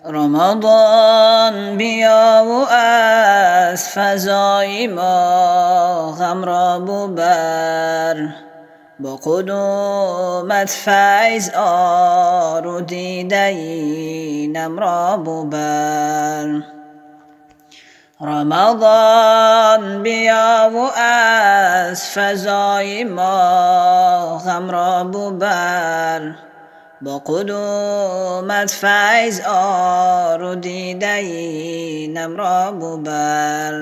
رمضان بیا و از فضای ما غم را ببر، با قدومت فیض آر و دیده اینم را ببر. رمضان بیا و از فضای ما غم را ببر، با قدومت فیض آر و دیده اینم را ببر.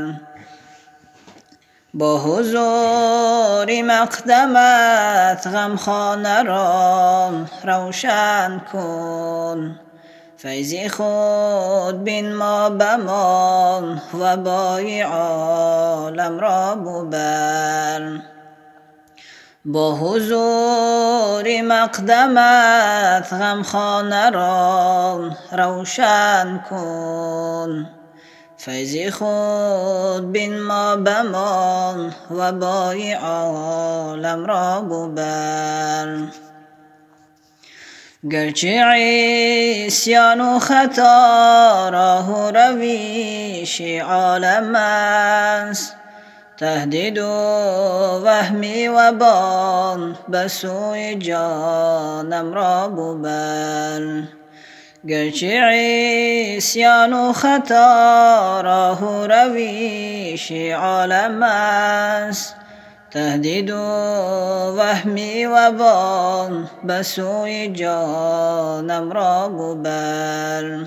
با حضور مقدمت غمخانه را روشن کن، فیض خود بین ما بمان و بای عالم را ببر. با حضور مقدمت غمخانه را روشن کن، فیض خود بین ما بمان و بای عالم را ببر. گرچه عصیان و خطا راه و رویش عالم است، تهدید و وهمی و بان به سوی جانم را ببر. گرچه عصیان و خطا راه و رویش عالم است، تهدید و وهمی و بان به سوی جانم را ببر.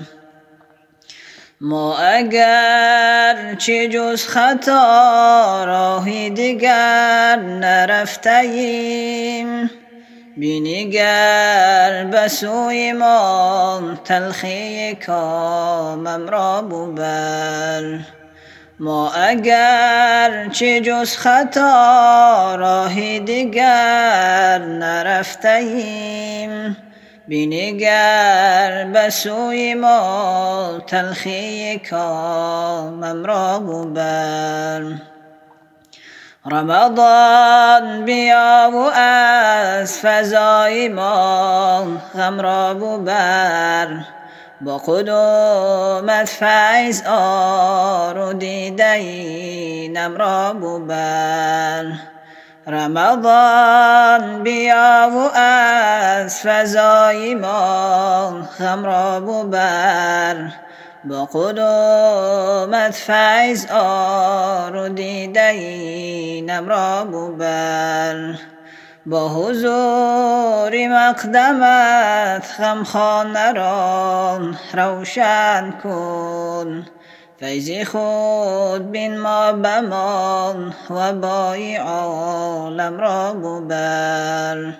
ما اگر چه جز خطا راهی دیگر نرفتیم، بینگر به سوی ما تلخی کامم را ببر. ما اگر چه جز خطا راهی دیگر نرفتیم، بینگر به سوی ما تلخی کامم را ببر. رمضان بیا و از فضای ما غم را ببر، با قدومت فیض آر و دیده اینم را ببر. رمضان بیا و از فضای ما غم را ببر، با قدومت فیض آر و دیده اینم را ببر. با حضور مقدمت غمخانه را روشن کن، فیض خود بین ما بمان و بای عالم را ببر.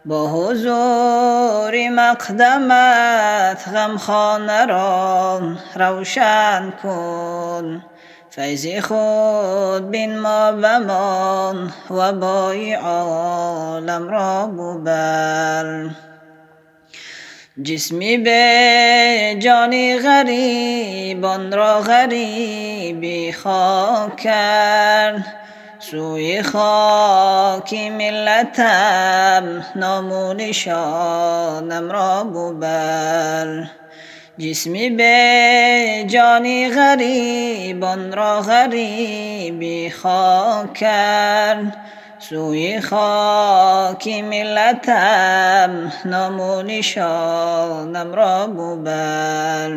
با حضور مقدمت غمخانه را روشن کن، فیض خود بین ما بمان و بای عالم را ببر. جسمی به جانی غریبان را غریبی خاک کرد، سوی خاک ملتم نام و نشانم را ببر. جسمی به جانی غریبان را غریبی خاک کرد، سوی خاک ملتم نام و نشانم را ببر.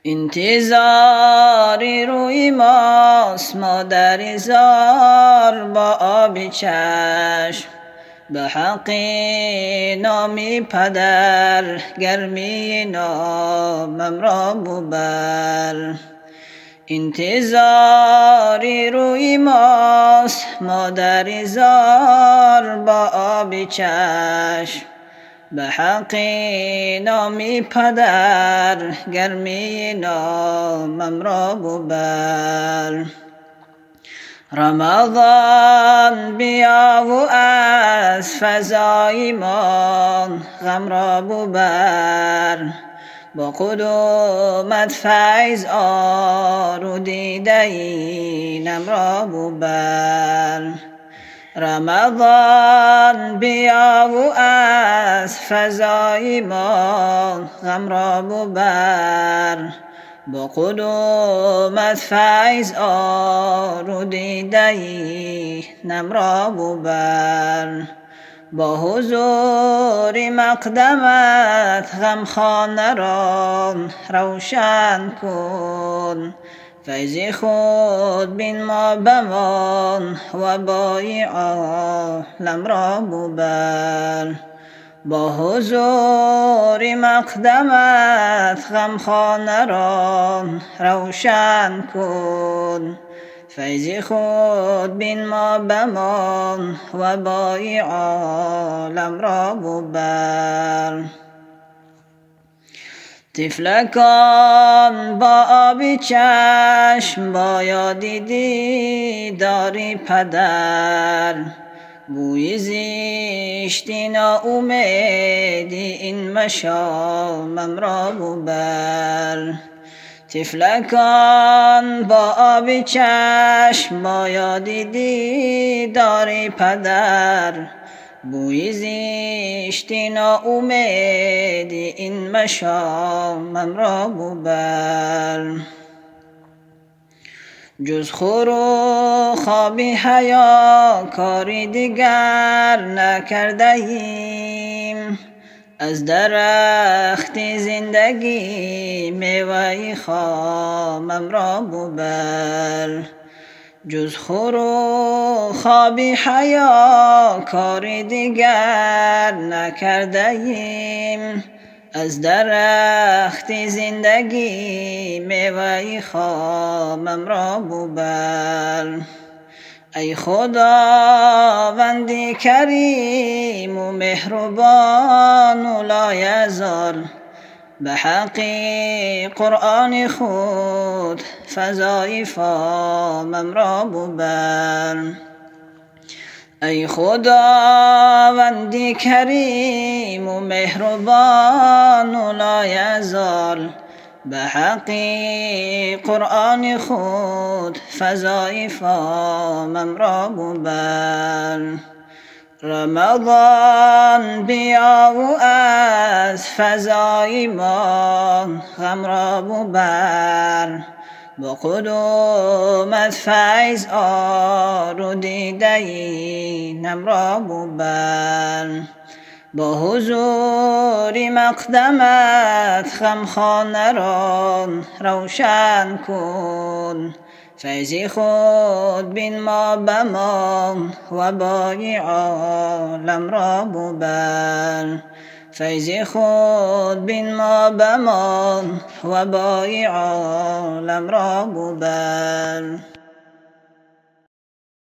انتظار روی ماست مادر زار با آب چشم، به حق نام پدر گرمی نامم را ببر. انتظار روی ماست مادر زار با آب چشم، به حق نام پدر گرمی نامم را ببر. رمضان بیا و از فضای ما غم را ببر، با قدومت فیض آر و دیده اینم را ببر. رمضان بیا و از فضای ما غم را ببر، با قدومت فیض آرودیده‌ای نم را ببر. با حضور مقدمت غمخانه را روشن کن، فیض خود بین ما بمان و بای عالم را ببر. با حضور مقدمت غمخانه را روشن کن، فیض خود بین ما بمان و بای عالم را ببر. طفلکان با آب چشم باید دیدار پدر، بوی زشتی ناامیدی این مشامم را ببر. طفلکان با آب چشم باید دیدار پدر، بوی زشتی ناامیدی این مشامم را ببر. جز خور و خواب حیا کاری دیگر نکرده ایم، از درخت زندگی میوه خامم را ببر. جز خور و خواب حیا کاری دیگر نکرده ایم، از درخت زندگی میوه خامم را ببر. ای خداوندی کریم و مهربان و لایزال، به حق قرآن خود فضای فامم را ببر. ای خداوندی کریم و مهربان و لایزال، به حق قرآن خود فضای فامم را ببر. رمضان بیا و از فضای ما غم را ببر، با قدومت فیض آرودیده‌ای نم را ببر. با حضور مقدمت غمخانه را روشن کن، فیض خود بین ما بمان و بای عالم را ببر. فیض خود بین ما بمان و بای عالم را ببر.